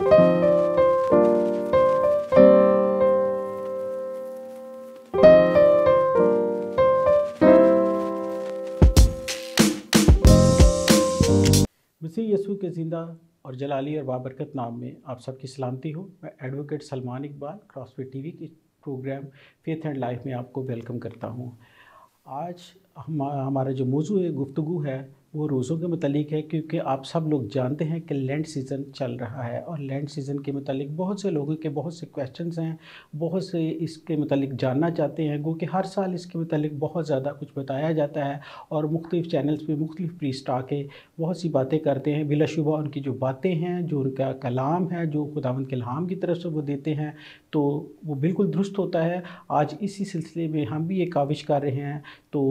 मसीह यसू के ज़िंदा और जलाली और बाबरकत नाम में आप सबकी सलामती हो। मैं advocate Salman Iqbal CrossFit TV के प्रोग्राम फेथ एंड लाइफ में आपको वेलकम करता हूं। आज हमारा जो मौजू है, गुफ्तगू है, वो रोज़ों के मुतालिक है, क्योंकि आप सब लोग जानते हैं कि लैंड सीज़न चल रहा है और लैंड सीज़न के मुतालिक बहुत से लोगों के बहुत से क्वेश्चंस हैं, बहुत से इसके मुतालिक जानना चाहते हैं। गो कि हर साल इसके मुतालिक बहुत ज़्यादा कुछ बताया जाता है और मुख्तलिफ़ चैनल्स पे मुख्तलिफ़ प्रीस्ट आके बहुत सी बातें करते हैं। बिलाशुबा उनकी जो बातें हैं, जो उनका कलाम है, जो खुदावंद के इल्हाम की तरफ से वो देते हैं, तो वो बिल्कुल दुरुस्त होता है। आज इसी सिलसिले में हम भी एक काविश कर रहे हैं तो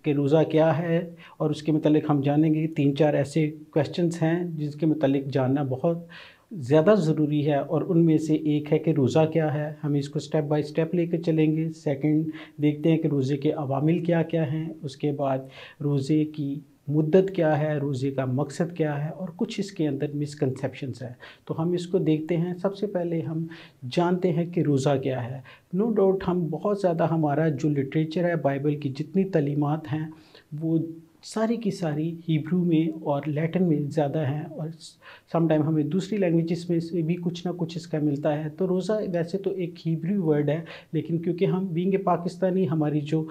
कि रोज़ा क्या है और उसके मतलब हम जानेंगे। 3-4 ऐसे क्वेश्चंस हैं जिसके मतलब जानना बहुत ज़्यादा ज़रूरी है और उनमें से एक है कि रोज़ा क्या है। हम इसको स्टेप बाय स्टेप लेकर चलेंगे। सेकंड देखते हैं कि रोज़े के अवामिल क्या क्या हैं, उसके बाद रोज़े की मुद्दत क्या है, रोज़े का मकसद क्या है और कुछ इसके अंदर मिसकंसेप्शंस हैं, तो हम इसको देखते हैं। सबसे पहले हम जानते हैं कि रोज़ा क्या है। नो डाउट हम बहुत ज़्यादा हमारा जो लिटरेचर है, बाइबल की जितनी तालीमात हैं वो सारी की सारी हिब्रू में और लैटिन में ज़्यादा हैं और सम टाइम हमें दूसरी लैंग्वेजेस में से भी कुछ ना कुछ इसका मिलता है। तो रोज़ा वैसे तो एक हिब्रू वर्ड है, लेकिन क्योंकि हम बीइंग ए पाकिस्तानी, हमारी जो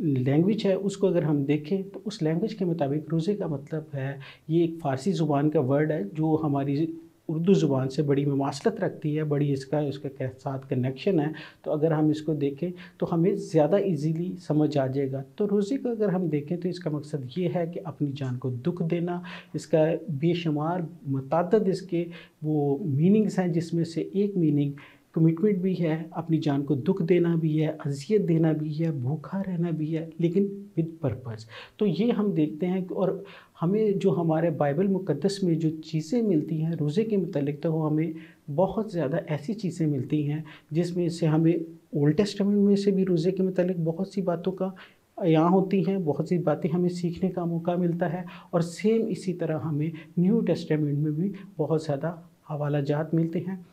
लैंग्वेज है उसको अगर हम देखें तो उस लैंग्वेज के मुताबिक रोज़े का मतलब है, ये एक फ़ारसी ज़ुबान का वर्ड है जो हमारी उर्दू ज़ुबान से बड़ी मुमासलत रखती है, बड़ी उसके साथ कनेक्शन है। तो अगर हम इसको देखें तो हमें ज़्यादा इजीली समझ आ जाएगा। तो रोज़े को अगर हम देखें तो इसका मकसद ये है कि अपनी जान को दुख देना। इसका बेशुमार मुतअद्दिद इसके वो मीनिंग्स हैं, जिसमें से एक मीनिंग कमिटमेंट भी है, अपनी जान को दुख देना भी है, अज़ियत देना भी है, भूखा रहना भी है, लेकिन विद पर्पज़। तो ये हम देखते हैं। और हमें जो हमारे बाइबल मुक़द्दस में जो चीज़ें मिलती हैं रोज़े के मुतालिक, तो हमें बहुत ज़्यादा ऐसी चीज़ें मिलती हैं जिसमें से हमें ओल्ड टेस्टामेंट में से भी रोज़े के मुतालिक बहुत सी बातों का यहाँ होती हैं, बहुत सी बातें हमें सीखने का मौका मिलता है। और सेम इसी तरह हमें न्यू टेस्टामेंट में भी बहुत ज़्यादा हवाला जात मिलते हैं,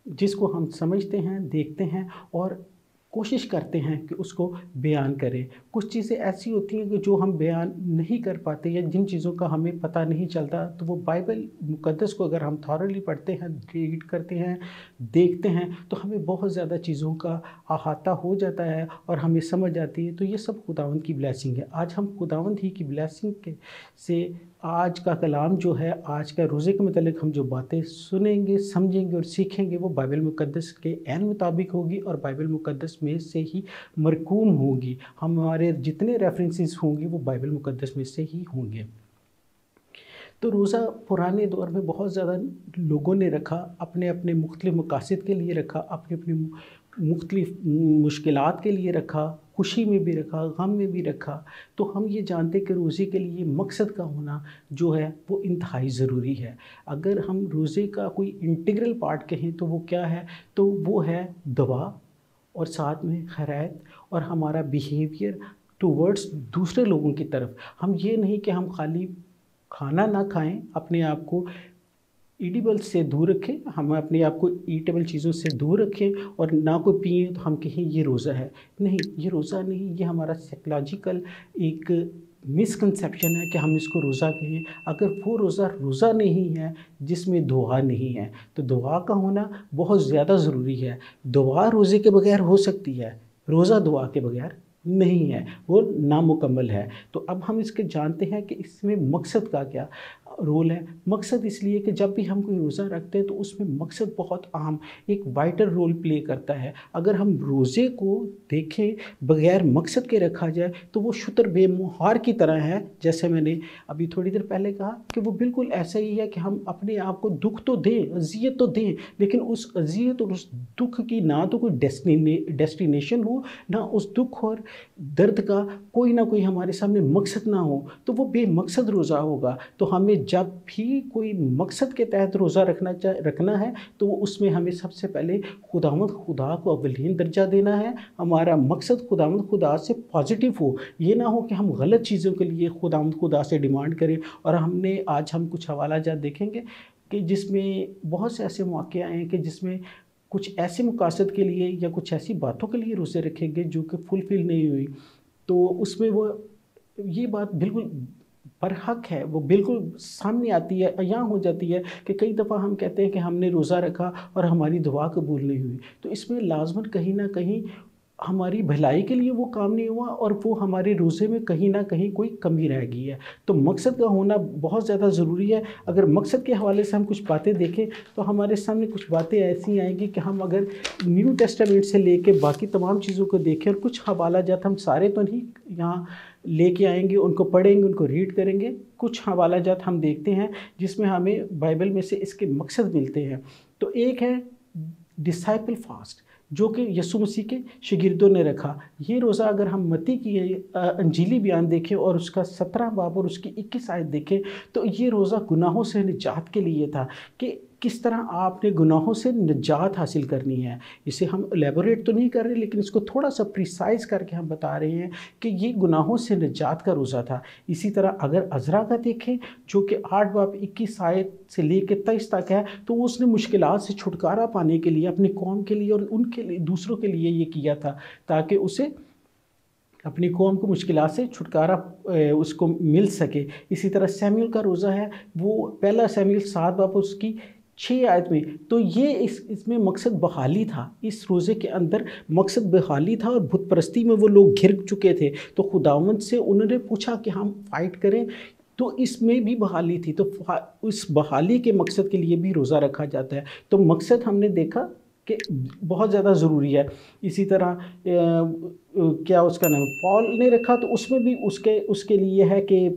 जिसको हम समझते हैं, देखते हैं और कोशिश करते हैं कि उसको बयान करें। कुछ चीज़ें ऐसी होती हैं कि जो हम बयान नहीं कर पाते या जिन चीज़ों का हमें पता नहीं चलता, तो वो बाइबल मुक़द्दस को अगर हम थॉरली पढ़ते हैं, रीड करते हैं, देखते हैं, तो हमें बहुत ज़्यादा चीज़ों का अहाता हो जाता है और हमें समझ आती है। तो ये सब खुदावंद की ब्लेसिंग है। आज हम खुदावंद ही की ब्लेसिंग के से आज का कलाम जो है, आज का रोज़े के मतलब हम जो बातें सुनेंगे, समझेंगे और सीखेंगे, वो बाइबल मुक़द्दस के ऐन मुताबिक होगी और बाइबल मुक़द्दस में से ही मरकूम होगी। हमारे जितने रेफरेंसेस होंगे वो बाइबल मुक़द्दस में से ही होंगे। तो रोज़ा पुराने दौर में बहुत ज़्यादा लोगों ने रखा, अपने अपने मुख्तलिफ मकासद के लिए रखा, अपने अपने मुख्तलिफ मुश्किलात के लिए रखा, खुशी में भी रखा, गम में भी रखा। तो हम ये जानते कि रोज़े के लिए मकसद का होना जो है वो इंतहाई ज़रूरी है। अगर हम रोज़े का कोई इंटीग्रल पार्ट कहें तो वो क्या है, तो वो है दुआ और साथ में खैरात और हमारा बिहेवियर टुवर्ड्स दूसरे लोगों की तरफ। हम ये नहीं कि हम खाली खाना ना खाएं, अपने आप को ईडिबल से दूर रखें, हम अपने आप को ईटेबल चीज़ों से दूर रखें और ना कोई पिए तो हम कहें ये रोज़ा है। नहीं, ये रोज़ा नहीं, ये हमारा साइकोलॉजिकल एक मिसकंसेप्शन है कि हम इसको रोज़ा कहें। अगर वो रोज़ा नहीं है जिसमें दुआ नहीं है, तो दुआ का होना बहुत ज़्यादा ज़रूरी है। दुआ रोज़े के बगैर हो सकती है, रोज़ा दुआ के बगैर नहीं है, वो नामुकम्मल है। तो अब हम इसके जानते हैं कि इसमें मकसद का क्या रोल है। मकसद इसलिए कि जब भी हम कोई रोज़ा रखते हैं तो उसमें मकसद बहुत अहम एक वाइटल रोल प्ले करता है। अगर हम रोज़े को देखें बग़ैर मकसद के रखा जाए तो वो शुतर बेमुहार की तरह है। जैसे मैंने अभी थोड़ी देर पहले कहा कि वो बिल्कुल ऐसा ही है कि हम अपने आप को दुख तो दें, अज़ियत तो दें, लेकिन उस अज़ियत और उस दुख की ना तो कोई डेस्टिनेशन हो, ना उस दुख और दर्द का कोई ना कोई हमारे सामने मकसद ना हो, तो वो बेमकसद रोज़ा होगा। तो हमें जब भी कोई मकसद के तहत रोज़ा रखना है तो उसमें हमें सबसे पहले खुदावंद खुदा को अव्वलीन दर्जा देना है। हमारा मकसद खुदावंद खुदा से पॉजिटिव हो, ये ना हो कि हम गलत चीज़ों के लिए खुदावंद खुदा से डिमांड करें। और आज हम कुछ हवाला जात देखेंगे कि जिसमें बहुत से ऐसे मौके आए हैं कि जिसमें कुछ ऐसे मकासद के लिए या कुछ ऐसी बातों के लिए रोज़े रखेंगे जो कि फुलफिल नहीं हुई, तो उसमें वो ये बात बिल्कुल बरहक है, वो बिल्कुल सामने आती है, अयां हो जाती है कि कई दफ़ा हम कहते हैं कि हमने रोज़ा रखा और हमारी दुआ कबूल नहीं हुई। तो इसमें लाजमन कहीं ना कहीं हमारी भलाई के लिए वो काम नहीं हुआ और वो हमारे रोज़े में कहीं ना कहीं कोई कमी रह गई है। तो मकसद का होना बहुत ज़्यादा ज़रूरी है। अगर मकसद के हवाले से हम कुछ बातें देखें तो हमारे सामने कुछ बातें ऐसी आएंगी कि हम अगर न्यू टेस्टामेंट से लेके बाकी तमाम चीज़ों को देखें, और कुछ हवाला जात हम सारे तो नहीं यहाँ लेके आएंगे, उनको पढ़ेंगे, उनको रीड करेंगे। कुछ हवाला जात हम देखते हैं जिसमें हमें बाइबल में से इसके मकसद मिलते हैं। तो एक है डिसाइपल फास्ट, जो कि यीशु मसीह के शागिर्दों ने रखा। ये रोज़ा अगर हम मत्ती की अंजीली बयान देखें और उसका 17 बाब और उसकी 21 आयत देखें तो ये रोज़ा गुनाहों से निजात के लिए था कि किस तरह आपने गुनाहों से निजात हासिल करनी है। इसे हम एलेबोरेट तो नहीं कर रहे, लेकिन इसको थोड़ा सा प्रिसाइज करके हम बता रहे हैं कि ये गुनाहों से निजात का रोज़ा था। इसी तरह अगर अज़रा का देखें जो कि 8 बाब 21 आयत से लेकर 23 तक है, तो उसने मुश्किलात से छुटकारा पाने के लिए अपनी कौम के लिए और उनके लिए दूसरों के लिए ये किया था ताकि उसे अपनी कौम को मुश्किलात से छुटकारा उसको मिल सके। इसी तरह सैमुअल का रोज़ा है, वो पहला सैमुअल 7 बाब उसकी 6 आयत में, तो ये इसमें मकसद बहाली था। इस रोज़े के अंदर मकसद बहाली था और बुत परस्ती में वो लोग घिर चुके थे। तो खुदावंद से उन्होंने पूछा कि हम फ़ाइट करें, तो इसमें भी बहाली थी। तो उस बहाली के मकसद के लिए भी रोज़ा रखा जाता है। तो मकसद हमने देखा कि बहुत ज़्यादा ज़रूरी है। इसी तरह क्या उसका नाम पॉल ने रखा, तो उसमें भी उसके लिए है कि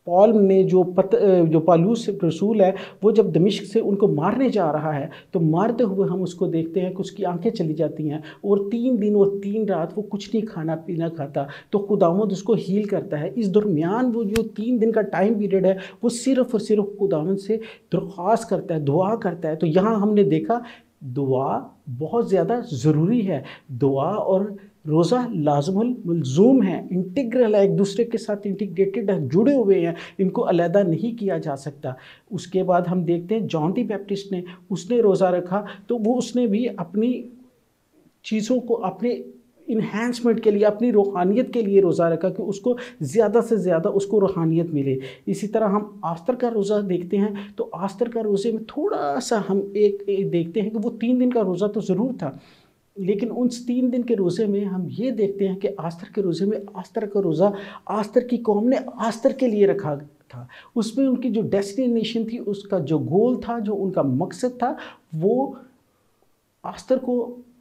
पॉल ने जो पालूस रसूल है, वो जब दमिश्क से उनको मारने जा रहा है तो मारते हुए हम उसको देखते हैं कि उसकी आंखें चली जाती हैं और 3 दिन और 3 रात वो कुछ नहीं खाना पीना खाता। तो खुदावंद उसको हील करता है। इस दरमियान वो जो 3 दिन का टाइम पीरियड है वो सिर्फ़ और सिर्फ खुदावंद से दरख्वास्त करता है, दुआ करता है। तो यहाँ हमने देखा दुआ बहुत ज़्यादा ज़रूरी है। दुआ और रोज़ा लाज़मुल मलज़ूम है, इंटीग्रल है, एक दूसरे के साथ इंटीग्रेटेड है, जुड़े हुए हैं, इनको अलहदा नहीं किया जा सकता। उसके बाद हम देखते हैं जॉन दी बैप्टिस्ट ने उसने रोज़ा रखा, तो वो उसने भी अपनी चीज़ों को अपने इन्हांसमेंट के लिए, अपनी रूहानियत के लिए रोज़ा रखा कि उसको ज़्यादा से ज़्यादा उसको रूहानियत मिले। इसी तरह हम आस्तर का रोज़ा देखते हैं, तो आस्तर का रोज़े में थोड़ा सा हम एक देखते हैं कि वो 3 दिन का रोज़ा तो ज़रूर था, लेकिन उन 3 दिन के रोज़े में हम ये देखते हैं कि आस्तर के रोज़े में आस्तर का रोज़ा आस्तर की कौम ने आस्तर के लिए रखा था। उसमें उनकी जो डेस्टिनेशन थी, उसका जो गोल था, जो उनका मकसद था, वो आस्तर को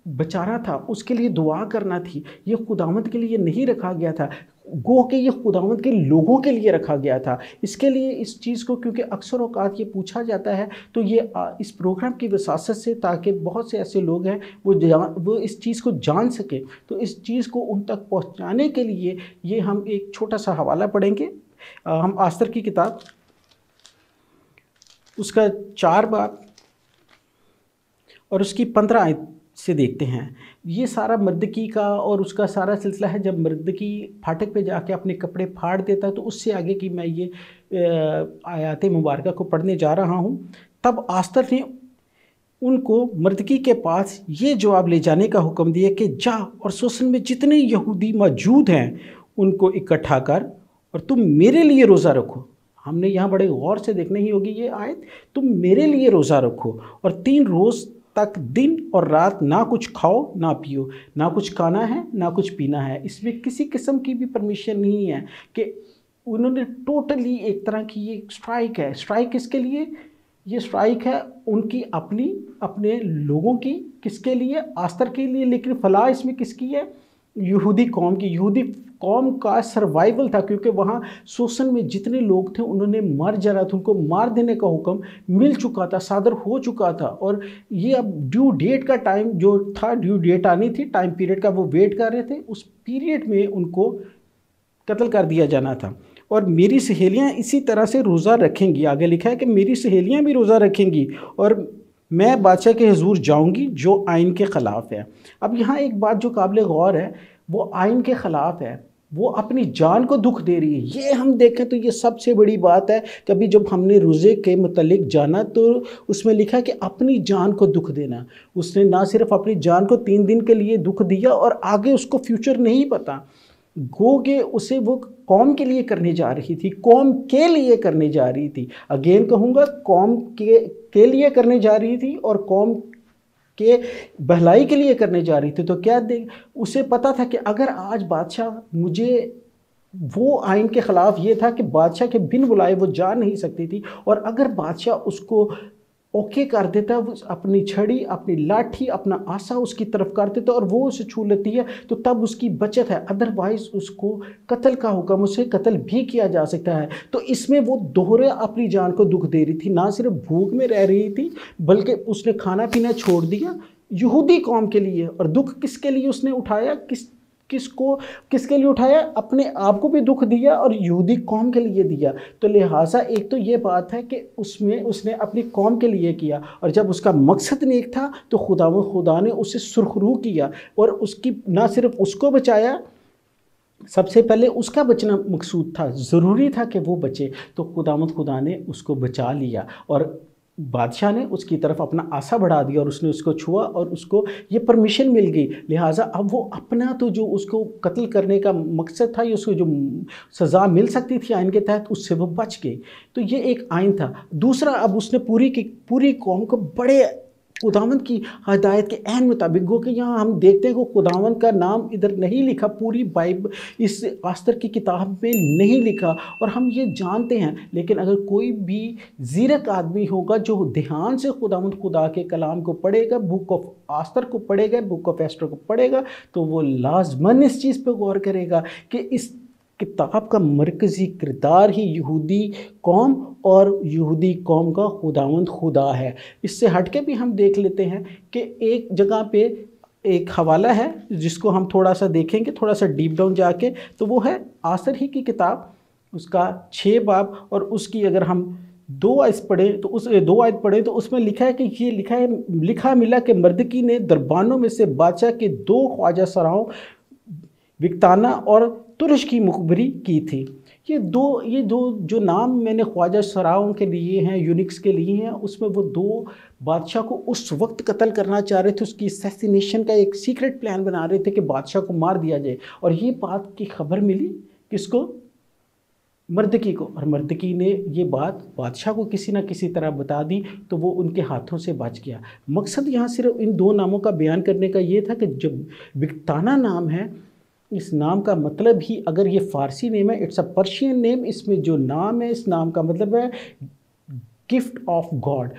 बचाना था, उसके लिए दुआ करना थी। ये खुदावंद के लिए नहीं रखा गया था, गो कि ये खुदावंद के लोगों के लिए रखा गया था। इसके लिए इस चीज़ को, क्योंकि अक्सर औकात ये पूछा जाता है, तो ये इस प्रोग्राम की वसासत से, ताकि बहुत से ऐसे लोग हैं वो इस चीज़ को जान सके, तो इस चीज़ को उन तक पहुंचाने के लिए ये हम एक छोटा सा हवाला पढ़ेंगे। हम आस्तर की किताब उसका 4 बाब और उसकी 15 आयत से देखते हैं। ये सारा मर्दकी का और उसका सारा सिलसिला है। जब मर्दकी फाटक पे जाके अपने कपड़े फाड़ देता है, तो उससे आगे की मैं ये आयात मुबारका को पढ़ने जा रहा हूँ। तब आस्तर ने उनको मर्दकी के पास ये जवाब ले जाने का हुक्म दिया कि जा और सोसन में जितने यहूदी मौजूद हैं उनको इकट्ठा कर और तुम मेरे लिए रोज़ा रखो। हमने यहाँ बड़े गौर से देखनी ही होगी ये आयत। तुम मेरे लिए रोज़ा रखो और 3 रोज़ तक दिन और रात ना कुछ खाओ ना पियो, ना कुछ खाना है ना कुछ पीना है। इसमें किसी किस्म की भी परमिशन नहीं है कि उन्होंने टोटली एक तरह की ये स्ट्राइक है। स्ट्राइक किसके लिए? ये स्ट्राइक है उनकी अपने लोगों की। किसके लिए? आस्तर के लिए। लेकिन फलाह इसमें किसकी है? यहूदी कौम की। यहूदी कौम का सर्वाइवल था, क्योंकि वहाँ शोषण में जितने लोग थे उन्होंने मर जाना था, उनको मार देने का हुक्म मिल चुका था, सादर हो चुका था। और ये अब ड्यू डेट का टाइम जो था, ड्यू डेट आनी थी, टाइम पीरियड का वो वेट कर रहे थे, उस पीरियड में उनको कत्ल कर दिया जाना था। اور میری سہیلیاں اسی طرح سے روزہ رکھیں گی. آگے لکھا ہے کہ میری سہیلیاں بھی روزہ رکھیں گی اور میں بادشاہ کے حضور جاؤں گی جو آئین کے خلاف ہے. اب یہاں ایک بات جو قابل غور ہے، وہ آئین کے خلاف ہے، وہ اپنی جان کو دکھ دے رہی ہے. یہ ہم دیکھیں تو یہ سب سے بڑی بات ہے. کبھی جب ہم نے روزے کے متعلق جانا تو اس میں لکھا کہ اپنی جان کو دکھ دینا. اس نے نہ صرف اپنی جان کو 3 دن کے لیے دکھ دیا اور آگے اس کو فیوچر نہیں پتا. گو کہ اسے وہ قوم کے لیے کرنے جا رہی تھی، قوم کے لیے کرنے جا رہی تھی. اگین کہوں گا، قوم کے لیے کرنے جا رہی تھی اور قوم کے بھلائی کے لیے کرنے جا رہی تھی. تو کیا اسے پتا تھا کہ اگر آج بادشاہ مجھے، وہ آئین کے خلاف یہ تھا کہ بادشاہ کے بن بلائے وہ جا نہیں سکتی تھی، اور اگر بادشاہ اس کو اوکے کر دیتا، وہ اپنی چھڑی، اپنی لاٹھی، اپنا آسا اس کی طرف کر دیتا اور وہ اسے چھو لیتی ہے تو تب اس کی بچت ہے. ادروائز اس کو قتل کا حکم، اسے قتل بھی کیا جا سکتا ہے. تو اس میں وہ دوہرے اپنی جان کو دکھ دے رہی تھی. نہ صرف بھوک میں رہ رہی تھی بلکہ اس نے کھانا پینا چھوڑ دیا یہودی قوم کے لیے. اور دکھ کس کے لیے اس نے اٹھایا؟ کس کے لیے اٹھایا؟ اپنے آپ کو بھی دکھ دیا اور یہودی قوم کے لیے دیا. تو لہٰذا ایک تو یہ بات ہے کہ اس نے اپنی قوم کے لیے کیا، اور جب اس کا مقصد نیک تھا تو خدا نے اسے سرخرو کیا اور اس کی نہ صرف اس کو بچایا، سب سے پہلے اس کا بچنا مقصود تھا، ضروری تھا کہ وہ بچے، تو خدا نے اس کو بچا لیا. اور بادشاہ نے اس کی طرف اپنا آسا بڑھا دیا اور اس نے اس کو چھوا اور اس کو یہ پرمیشن مل گئی. لہٰذا اب وہ اپنا تو جو اس کو قتل کرنے کا مقصد تھا، یا اس کو جو سزا مل سکتی تھی آئین کے تحت، اس سے وہ بچ گئی. تو یہ ایک آئین تھا. دوسرا، اب اس نے پوری قوم کو بڑے خداوند کی ہدایت کے عین مطابق، گو کہ یہاں ہم دیکھتے ہیں کہ خداوند کا نام ادھر نہیں لکھا، پوری بائبل اس آستر کی کتاب میں نہیں لکھا، اور ہم یہ جانتے ہیں. لیکن اگر کوئی بھی زیرک آدمی ہوگا جو دھیان سے خداوند خدا کے کلام کو پڑھے گا، بک آف آستر کو پڑھے گا، بک آف ایسٹر کو پڑھے گا، تو وہ لازماً اس چیز پہ غور کرے گا کہ اس کتاب کا مرکزی کردار ہی یہودی قوم اور یہودی قوم کا خداوند خدا ہے. اس سے ہٹ کے بھی ہم دیکھ لیتے ہیں کہ ایک جگہ پہ ایک حوالہ ہے جس کو ہم تھوڑا سا دیکھیں گے، تھوڑا سا ڈیپ ڈاؤن جا کے، تو وہ ہے آستر ہی کی کتاب، اس کا 6 باب، اور اس کی اگر ہم 2 آیت پڑھیں تو اس میں لکھا ہے کہ یہ لکھا ملا کہ مردکی نے دربانوں میں سے بادشاہ کے 2 خواجہ سراؤں بگتانہ اور ترش کی مخبری کی تھی. یہ دو جو نام میں نے خواجہ سراؤں کے لیے ہیں، یونکس کے لیے ہیں، اس میں وہ 2 بادشاہ کو اس وقت قتل کرنا چاہ رہے تھے. اس کی اسیسینیشن کا ایک سیکرٹ پلان بنا رہے تھے کہ بادشاہ کو مار دیا جائے. اور یہ بات کی خبر ملی کس کو؟ مردکی کو. اور مردکی نے یہ بات بادشاہ کو کسی نہ کسی طرح بتا دی تو وہ ان کے ہاتھوں سے بچ گیا. مقصد یہاں صرف ان 2 ناموں کا بیان کرنے کا یہ تھا کہ جب بگتانہ نام ہے، اس نام کا مطلب ہی، اگر یہ فارسی نیم ہے، اٹس اے پرشین نیم، اس میں جو نام ہے، اس نام کا مطلب ہے گفٹ آف گاڈ،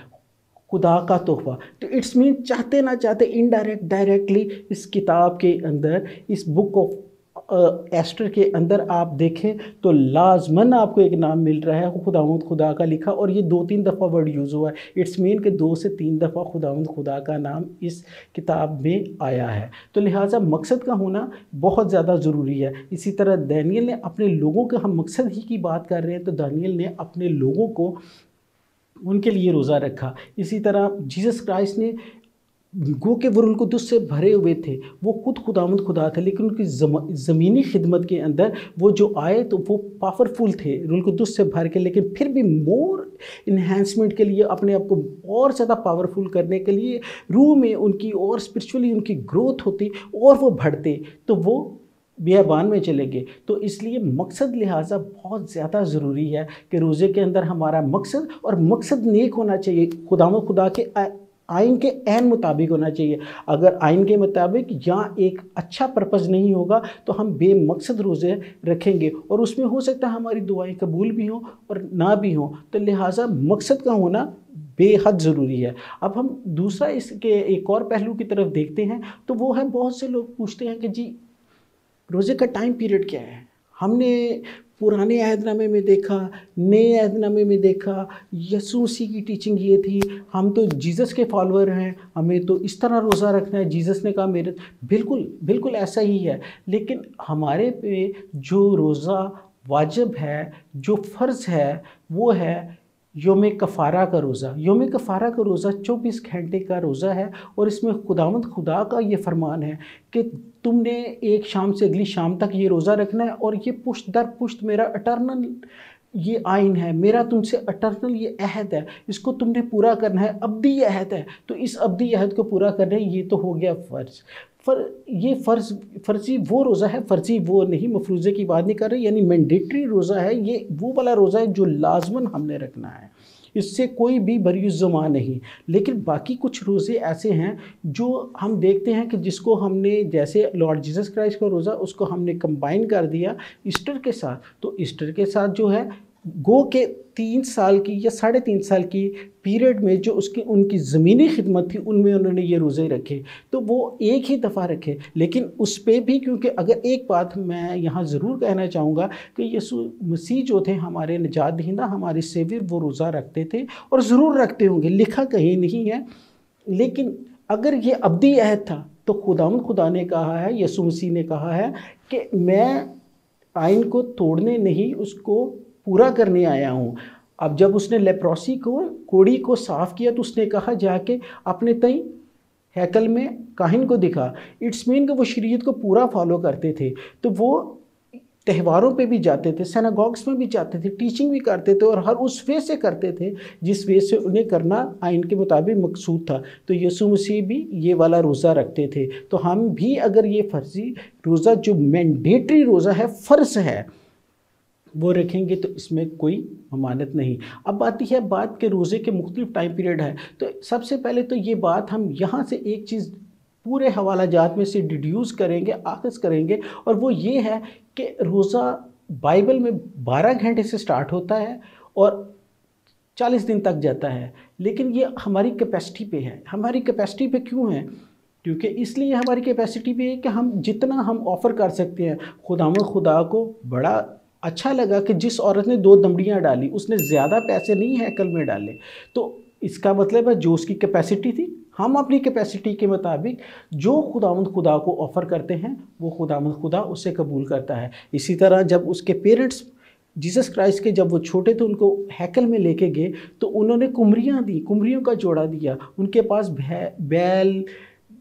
خدا کا تحفہ. تو اٹس مین چاہتے نہ چاہتے ڈائریکٹلی اس کتاب کے اندر، اس بک آف ایسٹر کے اندر آپ دیکھیں تو لازماً آپ کو ایک نام مل رہا ہے خداوند خدا کا لکھا، اور یہ 2-3 دفعہ ورڈ یوز ہوا ہے. اٹس مین کہ 2 سے 3 دفعہ خداوند خدا کا نام اس کتاب میں آیا ہے. تو لہٰذا مقصد کا ہونا بہت زیادہ ضروری ہے. اسی طرح دانیل نے اپنے لوگوں کے، ہم مقصد ہی کی بات کر رہے ہیں، تو دانیل نے اپنے لوگوں کو ان کے لیے روزہ رکھا. اسی طرح جیسس کرائسٹ نے، گو کہ وہ روح القدس سے بھرے ہوئے تھے، وہ خود خداوند خدا تھے، لیکن ان کی زمینی خدمت کے اندر وہ جو آئے تو وہ پاورفل تھے روح القدس سے بھر کے، لیکن پھر بھی مور انہینسمنٹ کے لیے، اپنے آپ کو اور زیادہ پاورفل کرنے کے لیے، روح میں ان کی اور اسپرچولی ان کی گروتھ ہوتی اور وہ بڑھتے، تو وہ بیابان میں چلے گئے. تو اس لیے مقصد لہٰذا بہت زیادہ ضروری ہے کہ روزے کے اندر ہمارا مقصد، اور مقصد نیک ہونا چاہیے، خدا کے آئین کے عین مطابق ہونا چاہیے. اگر آئین کے مطابق یا ایک اچھا پرپز نہیں ہوگا تو ہم بے مقصد روزے رکھیں گے، اور اس میں ہو سکتا ہے ہماری دعائیں قبول بھی ہوں اور نہ بھی ہوں. تو لہٰذا مقصد کا ہونا بے حد ضروری ہے. اب ہم دوسرا اس کے ایک اور پہلو کی طرف دیکھتے ہیں، تو وہ ہے بہت سے لوگ پوچھتے ہیں کہ جی روزے کا ٹائم پیریڈ کیا ہے؟ ہم نے پرانے عہد نامے میں دیکھا، نئے عہد نامے میں دیکھا، یسوع مسیح کی ٹیچنگ یہ تھی، ہم تو جیزس کے فالوور ہیں، ہمیں تو اس طرح روزہ رکھنا ہے، جیزس نے کہا بالکل ایسا ہی ہے. لیکن ہمارے پہ جو روزہ वाजिब है, जो फ़र्ज़ है, वो है योम कफ़ारा का रोज़ा। योम कफ़ारा का रोज़ा 24 घंटे का रोज़ा है और इसमें खुदावंद खुदा का ये फरमान है कि तुमने एक शाम से अगली शाम तक ये रोज़ा रखना है और ये पुश्त दर पुश्त मेरा अटर्नल ये आइन है, मेरा तुमसे अटर्नल ये अहद है, इसको तुमने पूरा करना है, अब्दी अहद है। तो इस अब्दी अहद को पूरा करना है, ये तो हो गया फ़र्ज़। ये फ़र्ज़ी वो रोज़ा है, फ़र्ज़ी वो नहीं, मफरूज़े की बात नहीं कर रहे, यानी मैंडेटरी रोज़ा है, ये वो वाला रोज़ा है जो लाज़मन हमने रखना है, इससे कोई भी बरयुज़्ज़मा नहीं। लेकिन बाकी कुछ रोज़े ऐसे हैं जो हम देखते हैं कि जिसको हमने, जैसे लॉर्ड जीसस क्राइस्ट का रोज़ा, उसको हमने कंबाइन कर दिया ईस्टर के साथ। तो ईस्टर के साथ जो है गो के 3 साल की या 3.5 साल की पीरियड में जो उनकी ज़मीनी खिदमत थी, उनमें उन्होंने ये रोज़े रखे, तो वो एक ही दफ़ा रखे। लेकिन उस पे भी, क्योंकि अगर एक बात मैं यहाँ ज़रूर कहना चाहूँगा कि यीशु मसीह जो थे, हमारे निजात दहिंदा, हमारे सेवियर, वो रोज़ा रखते थे और ज़रूर रखते होंगे, लिखा कहीं नहीं है। लेकिन अगर ये अब्दी अहद था तो खुदावंद खुदा ने कहा है, यीशु मसीह ने कहा है कि मैं आइन को तोड़ने नहीं, उसको पूरा करने आया हूँ। अब जब उसने लेप्रोसी को, कोड़ी को साफ़ किया, तो उसने कहा जाके अपने तई हैकल में काहिन को दिखा। इट्स मीन कि वो शरीयत को पूरा फॉलो करते थे। तो वो त्यौहारों पे भी जाते थे, सिनागॉग्स में भी जाते थे, टीचिंग भी करते थे और हर उस वे से करते थे जिस वे से उन्हें करना आइन के मुताबिक मकसूद था। तो यीशु मसीह भी ये वाला रोज़ा रखते थे। तो हम भी अगर ये फ़र्ज़ी रोज़ा जो मैंडेटरी रोज़ा है, फ़र्ज़ है, वो रखेंगे तो इसमें कोई ममानत नहीं। अब आती है बात के रोज़े के मुख्तलिफ टाइम पीरियड है। तो सबसे पहले तो ये बात हम यहाँ से एक चीज़ पूरे हवाला जात में से डिड्यूस करेंगे, आखिज़ करेंगे, और वो ये है कि रोज़ा बाइबल में 12 घंटे से स्टार्ट होता है और 40 दिन तक जाता है। लेकिन ये हमारी कैपेसिटी पे है। हमारी कैपेसिटी पे क्यों है? क्योंकि इसलिए हमारी कैपेसिटी पे है कि हम जितना हम ऑफ़र कर सकते हैं। खुदा को बड़ा अच्छा लगा कि जिस औरत ने 2 दमड़ियाँ डाली, उसने ज़्यादा पैसे नहीं हैकल में डाले। तो इसका मतलब है जो उसकी कैपेसिटी थी, हम अपनी कैपेसिटी के मुताबिक जो खुदा को ऑफ़र करते हैं, वो खुदा उससे कबूल करता है। इसी तरह जब उसके पेरेंट्स जीसस क्राइस्ट के, जब वो छोटे थे, उनको हैकल में लेके गए, तो उन्होंने कुमरियाँ दी, कुमरियों का जोड़ा दिया। उनके पास बैल,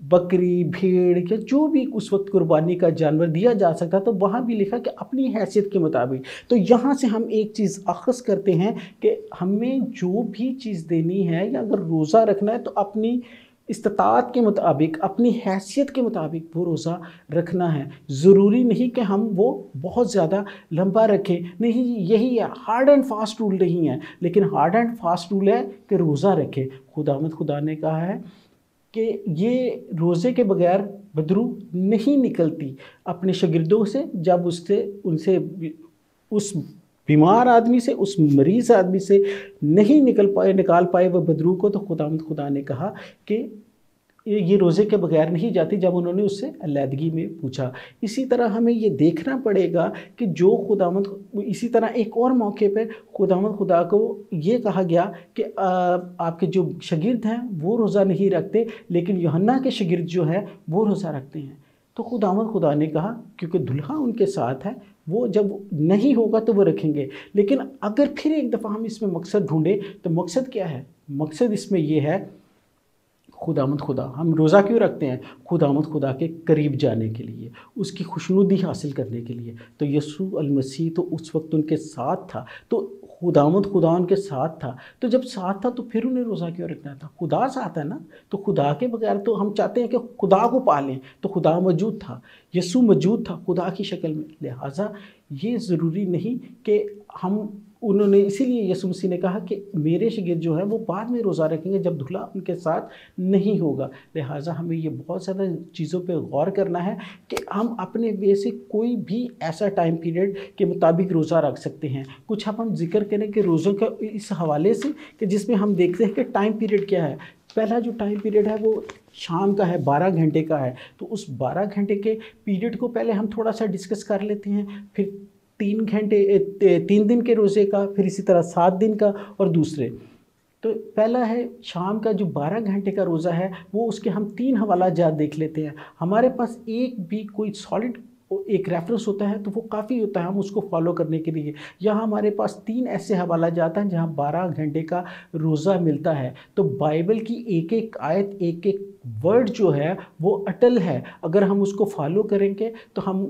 बकरी, भेड़ या जो भी उस वक्त कुर्बानी का जानवर दिया जा सकता, तो वहाँ भी लिखा कि अपनी हैसियत के मुताबिक। तो यहाँ से हम एक चीज़ अख़ज़ करते हैं कि हमें जो भी चीज़ देनी है या अगर रोज़ा रखना है तो अपनी इस्तिताअत के मुताबिक, अपनी हैसियत के मुताबिक वो रोज़ा रखना है। ज़रूरी नहीं कि हम वो बहुत ज़्यादा लंबा रखें, नहीं, यही है, हार्ड एंड फास्ट रूल नहीं है। लेकिन हार्ड एंड फास्ट रूल है कि रोज़ा रखें। खुदा ने कहा है कि ये रोज़े के बगैर बदरू नहीं निकलती अपने शागिर्दों से। जब उनसे उस बीमार आदमी से, उस मरीज़ आदमी से नहीं निकाल पाए वो बदरू को, तो खुदा ने कहा कि ये रोज़े के बगैर नहीं जाती, जब उन्होंने उससे अलहदगी में पूछा। इसी तरह हमें ये देखना पड़ेगा कि जो इसी तरह एक और मौके पे खुदा को ये कहा गया कि आपके जो शागिर्द हैं वो रोज़ा नहीं रखते, लेकिन यूहन्ना के शागिर्द जो है वो रोज़ा रखते हैं। तो खुदा ने कहा क्योंकि दुल्हा उनके साथ है, वो जब नहीं होगा तो वो रखेंगे। लेकिन अगर फिर एक दफ़ा हम इसमें मकसद ढूंढें तो मकसद क्या है? मकसद इसमें ये है, खुदा हम रोज़ा क्यों रखते हैं? खुदा के करीब जाने के लिए, उसकी खुशनुदी हासिल करने के लिए। तो यीशु मसीह तो उस वक्त उनके साथ था, तो खुदा उनके साथ था। तो जब साथ था तो फिर उन्हें रोज़ा क्यों रखना था? खुदा साथ है ना। तो खुदा के बगैर तो हम चाहते हैं कि खुदा को पा लें, तो खुदा मौजूद था, यीशु मौजूद था खुदा की शक्ल में। लिहाजा ये ज़रूरी नहीं कि उन्होंने, इसीलिए यीशु मसीह ने कहा कि मेरे शागिर्द जो है वो बाद में रोज़ा रखेंगे जब दूल्हा उनके साथ नहीं होगा। लिहाजा हमें ये बहुत ज़्यादा चीज़ों पे गौर करना है कि हम अपने वे से कोई भी ऐसा टाइम पीरियड के मुताबिक रोज़ा रख सकते हैं। कुछ हम जिक्र करें कि रोज़ों का इस हवाले से कि जिसमें हम देखते हैं कि टाइम पीरियड क्या है। पहला जो टाइम पीरियड है वो शाम का है, 12 घंटे का है। तो उस 12 घंटे के पीरियड को पहले हम थोड़ा सा डिस्कस कर लेते हैं। फिर 3 दिन के रोज़े का, फिर इसी तरह 7 दिन का और दूसरे। तो पहला है शाम का जो 12 घंटे का रोज़ा है, वो उसके हम 3 हवाला जात देख लेते हैं। हमारे पास एक भी कोई सॉलिड ایک ریفرنس ہوتا ہے تو وہ کافی ہوتا ہے ہم اس کو فالو کرنے کے لیے۔ یہاں ہمارے پاس 3 ایسے حوالہ جات ہیں جہاں 12 گھنٹے کا روزہ ملتا ہے۔ تو بائبل کی ایک ایک آیت، ایک ایک ورڈ جو ہے وہ اٹل ہے، اگر ہم اس کو فالو کریں گے تو ہم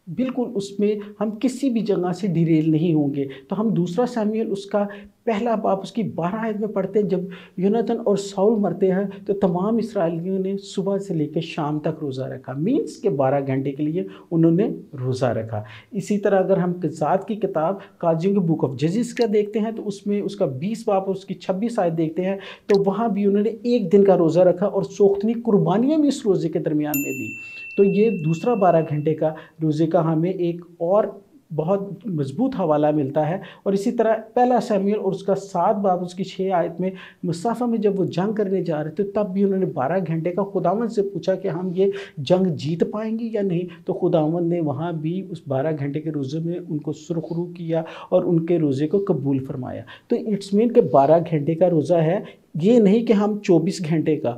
بالکل اس میں ہم کسی بھی جگہ سے ڈیریل نہیں ہوں گے۔ تو ہم دوسرا ساموئیل اس کا پہلا باب اس کی 12 آیت میں پڑھتے ہیں، جب یوناتن اور ساؤل مرتے ہیں تو تمام اسرائیلیوں نے صبح سے لے کے شام تک روزہ رکھا، مینس کہ 12 گھنٹے کے لیے انہوں نے روزہ رکھا۔ اسی طرح اگر ہم قضات کی کتاب قاضیوں کے بک آف ججز کا دیکھتے ہیں تو اس میں اس کا 20 باب اس کی 26 آیت دیکھتے ہیں تو وہاں بھی انہوں نے 1 دن کا روزہ رکھا اور سوختنی قربانیاں بھی اس روزے کے درمیان میں دی۔ تو یہ دوسرا 12 گھنٹے کا روزے کا ہمیں ایک اور بہت مضبوط حوالہ ملتا ہے۔ اور اسی طرح پہلا ساموئیل اور اس کا 7 باب اس کی 6 آیت میں مصافہ میں جب وہ جنگ کرنے جا رہے تھے تب بھی انہوں نے 12 گھنٹے کا خداوند سے پوچھا کہ ہم یہ جنگ جیت پائیں گے یا نہیں، تو خداوند نے وہاں بھی اس 12 گھنٹے کے روزے میں ان کو سرخرو کیا اور ان کے روزے کو قبول فرمایا۔ تو اٹس مین کہ 12 گھنٹے کا روزہ ہے، یہ نہیں کہ ہم 24 گھنٹے کا۔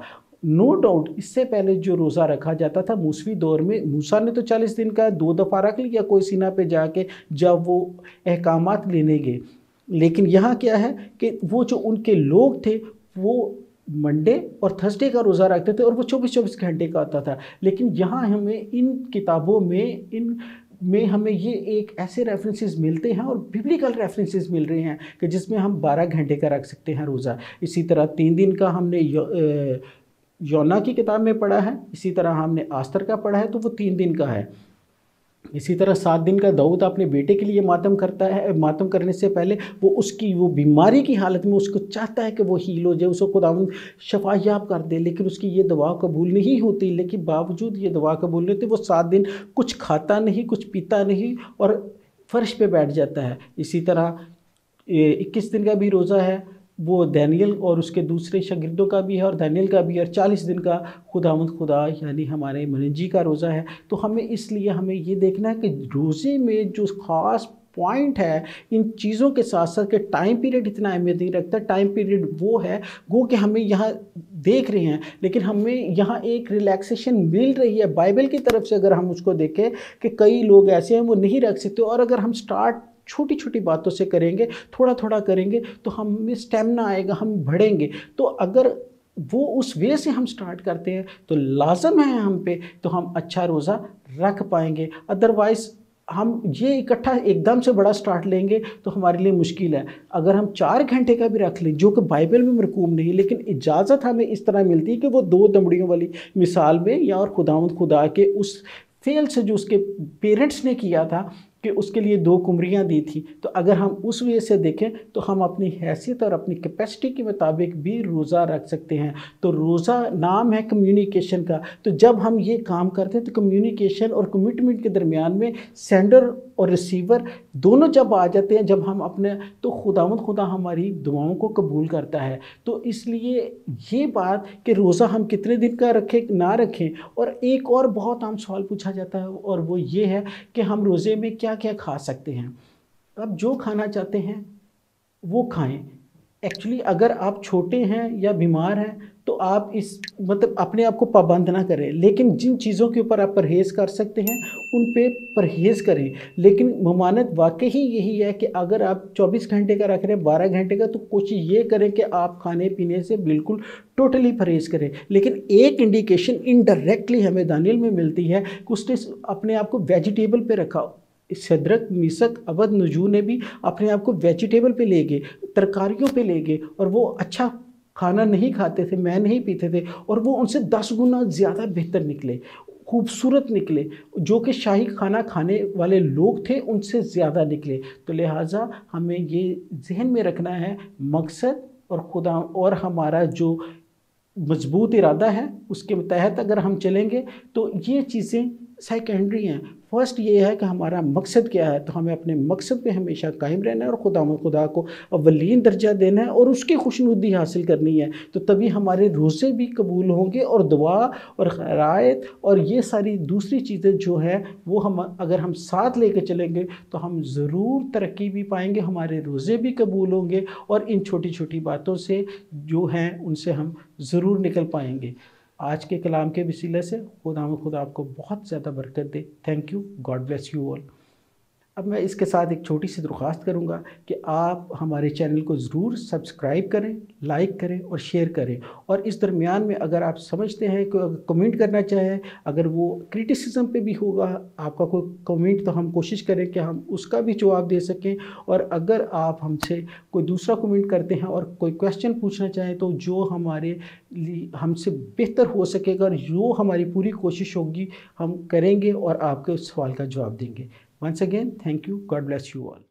نو ڈاؤٹ اس سے پہلے جو روزہ رکھا جاتا تھا موسوی دور میں، موسیٰ نے تو 40 دن کا 2 دفعہ رکھ لیا کوئی سینا پہ جا کے جب وہ احکامات لینے گئے، لیکن یہاں کیا ہے کہ وہ جو ان کے لوگ تھے وہ منڈے اور تھرسڈے کا روزہ رکھتے تھے اور وہ 24 گھنٹے کا آتا تھا۔ لیکن یہاں ہمیں ان کتابوں میں ہمیں یہ ایک ایسے ریفرنسز ملتے ہیں اور بیبلیکل ریفرنسز مل رہے ہیں کہ جس میں ہم 12 گھنٹے کا رکھ سکتے ہیں روزہ۔ اسی طرح 3 دن کا ہم نے یونا کی کتاب میں پڑھا ہے، اسی طرح ہم نے آستر کا پڑھا ہے تو وہ 3 دن کا ہے۔ اسی طرح 7 دن کا داؤد اپنے بیٹے کے لیے ماتم کرتا ہے، ماتم کرنے سے پہلے وہ اس کی وہ بیماری کی حالت میں اس کو چاہتا ہے کہ وہ ہیل ہو جائے، اس کو خداوند شفا یاب کر دے، لیکن اس کی یہ دعا قبول نہیں ہوتی۔ لیکن باوجود یہ دعا قبول نہیں ہوتی، وہ 7 دن کچھ کھاتا نہیں، کچھ پیتا نہیں اور فرش پہ بیٹھ جاتا ہے۔ اسی طرح 21 دن کا بھی روزہ ہے، وہ دانیل اور اس کے دوسرے شاگردوں کا بھی ہے اور دانیل کا بھی ہے، اور 40 دن کا خداوند خدا یعنی ہمارے منجی کا روزہ ہے۔ تو ہمیں اس لیے ہمیں یہ دیکھنا ہے کہ روزے میں جو خاص پوائنٹ ہے ان چیزوں کے ساتھ ساتھ کہ ٹائم پیریڈ اتنا اہمیت نہیں رکھتا۔ ٹائم پیریڈ وہ ہے گو کہ ہمیں یہاں دیکھ رہے ہیں، لیکن ہمیں یہاں ایک ریلیکسیشن مل رہی ہے بائبل کی طرف سے۔ اگر ہم اس کو دیکھیں کہ کئی لوگ ایسے ہیں وہ نہیں رکھ سکتے، اور اگر ہم سٹارٹ چھوٹی چھوٹی باتوں سے کریں گے، تھوڑا تھوڑا کریں گے تو ہم میں اسٹیمنا آئے گا، ہم بڑھیں گے۔ تو اگر وہ اس وے سے ہم سٹارٹ کرتے ہیں تو لازم ہے ہم پہ تو ہم اچھا روزہ رکھ پائیں گے۔ ادروائز ہم یہ اکٹھا ایک دم سے بڑا سٹارٹ لیں گے تو ہمارے لیے مشکل ہے۔ اگر ہم 4 گھنٹے کا بھی رکھ لیں جو کہ بائبل میں مرقوم نہیں، لیکن اجازت ہمیں اس طرح ملتی ہے کہ وہ 2 دمڑیوں والی مثال میں یا اور خداوند خدا کے اس فیل سے جو اس کے پیرنٹس نے کیا تھا کہ اس کے لیے 2 کمریاں دی تھی، تو اگر ہم اس وجہ سے دیکھیں تو ہم اپنی حیثیت اور اپنی کیپیسٹی کے مطابق بھی روزہ رکھ سکتے ہیں۔ تو روزہ نام ہے کمیونیکیشن کا، تو جب ہم یہ کام کرتے ہیں تو کمیونیکیشن اور کمٹمنٹ کے درمیان میں سینڈر اور ریسیور دونوں جب آ جاتے ہیں، جب ہم اپنے تو خداوند خدا ہماری دعاؤں کو قبول کرتا ہے۔ تو اس لیے یہ بات کہ روزہ ہم کتنے دن کا رکھیں نہ رکھیں، اور ایک اور بہت عام سوال پوچھا جاتا ہے اور وہ یہ ہے کہ ہم روزے میں کیا کیا کھا سکتے ہیں۔ اب جو کھانا چاہتے ہیں وہ کھائیں۔ ایکچولی اگر آپ چھوٹے ہیں یا بیمار ہیں تو آپ اس اپنے آپ کو پابند نہ کریں، لیکن جن چیزوں کے اوپر آپ پرہیز کر سکتے ہیں ان پہ پرہیز کریں۔ لیکن ممانعت واقعی یہی ہے کہ اگر آپ 24 گھنٹے کا رکھ رہے ہیں 12 گھنٹے کا، تو کوشش یہ کریں کہ آپ کھانے پینے سے بالکل ٹوٹلی پرہیز کریں۔ لیکن ایک انڈیکیشن انڈائریکٹلی ہمیں دانیل میں ملتی ہے کہ اس نے اپنے آپ کو ویجیٹیبل پہ رکھا۔ شدرک میثک ابد نجو نے بھی اپنے آپ کو ویجیٹیبل پہ لے گئے، ترکاریوں پہ لے گئے، اور وہ اچھا کھانا نہیں کھاتے تھے، میں نہیں پیتے تھے، اور وہ ان سے 10 گنا زیادہ بہتر نکلے، خوبصورت نکلے، جو کہ شاہی کھانا کھانے والے لوگ تھے ان سے زیادہ نکلے۔ تو لہٰذا ہمیں یہ ذہن میں رکھنا ہے مقصد اور خدا اور ہمارا جو مضبوط ارادہ ہے اس کے تحت اگر ہم چلیں گے تو یہ چیزیں سیکنڈری ہیں۔ فرسٹ یہ ہے کہ ہمارا مقصد کیا ہے، تو ہمیں اپنے مقصد پہ ہمیشہ قائم رہنا ہے اور خدا کو اولین درجہ دینا ہے اور اس کی خوشنودی حاصل کرنی ہے، تو تبھی ہمارے روزے بھی قبول ہوں گے، اور دعا اور خیرات اور یہ ساری دوسری چیزیں جو ہے وہ اگر ہم ساتھ لے کے چلیں گے تو ہم ضرور ترقی بھی پائیں گے، ہمارے روزے بھی قبول ہوں گے، اور ان چھوٹی چھوٹی باتوں سے جو ہیں ان سے ہم ضرور نکل پائیں گے۔ آج کے کلام کے وسیلے سے خدا آپ کو بہت زیادہ برکت دے. Thank you. God bless you all. اب میں اس کے ساتھ ایک چھوٹی سی درخواست کروں گا کہ آپ ہمارے چینل کو ضرور سبسکرائب کریں، لائک کریں اور شیئر کریں. اور اس درمیان میں اگر آپ سمجھتے ہیں کہ کمنٹ کرنا چاہیں، اگر وہ کرٹیسزم پہ بھی ہوگا آپ کا کوئی کمنٹ، تو ہم کوشش کریں کہ ہم اس کا بھی جواب دے سکیں. اور اگر آپ ہم سے کوئی دوسرا کمنٹ کرتے ہیں اور کوئی کویسچن پوچھنا چاہیں تو جو ہمارے ہم سے بہتر ہو سکے گا اور جو ہماری پوری کوشش ہوگی ہم کریں گے اور آپ کے اس سوال کا جواب دیں گے. Once again, thank you. God bless you all.